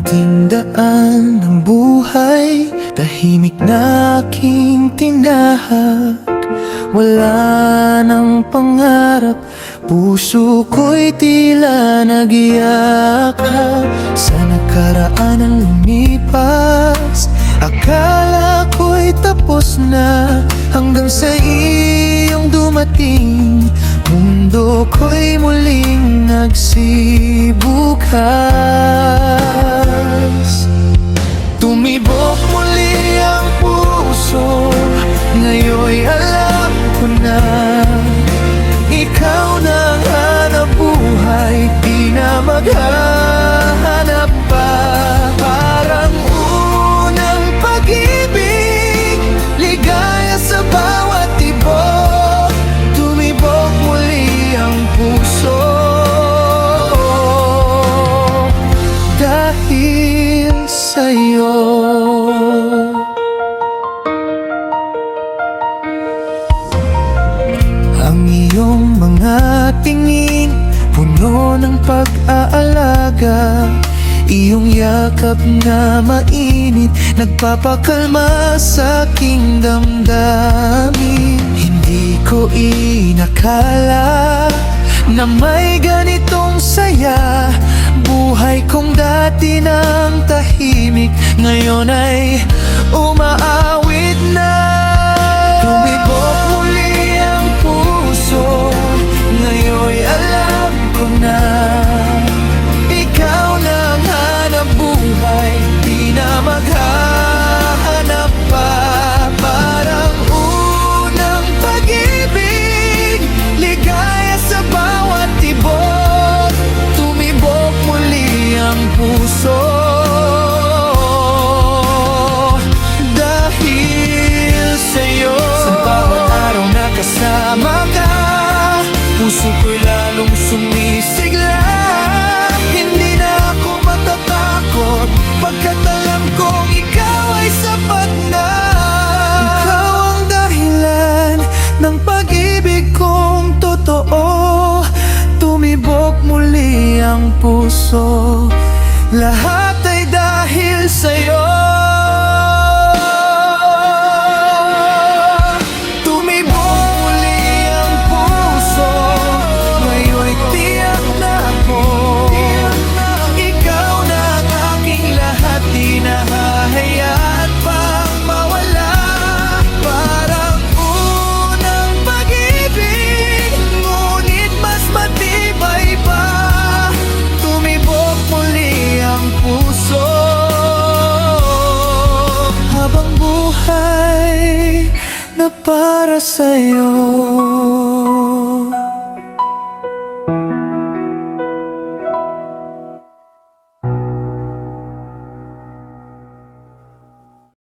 ating daan ng buhay, tahimik na aking tinahak. Wala nang pangarap, puso ko'y tila nag-iaka. Sa nakaraan ang lumipas, akala ko'y tapos na, hanggang sa iyong dumating, mundo ko'y muling nagsibukas. Tumibok muli ang puso, ngayon'y alam ko na ikaw na ang hanap buhay, di na maghahanap pa. Parang unang pag-ibig, ligaya sa bawat tibok. Tumibok muli ang puso dahil sa'yo. Ang iyong mga tingin, puno ng pag-aalaga. Iyong yakap na mainit, nagpapakalma sa aking damdamin. Hindi ko inakala na may ganitong saya. Buhay kong dati ng tahimik, ngayon ay umaawit na. Tumibok muli ang puso, ngayon'y alam ko na ikaw na ang hanap buhay, di na maghahanap pa. Parang unang pag-ibig, ligaya sa bawat tibok. Tumibok muli ang puso dahil sa'yo. Sa bawat araw na kasama ka, puso ko'y lalong sumisigla. Hindi na ako matatakot, pagkat alam kong ikaw ay sapat na. Ikaw ang dahilan ng pag-ibig kong totoo. Tumibok muli ang puso, lahat ay dahil sa'yo. Na para sa'yo.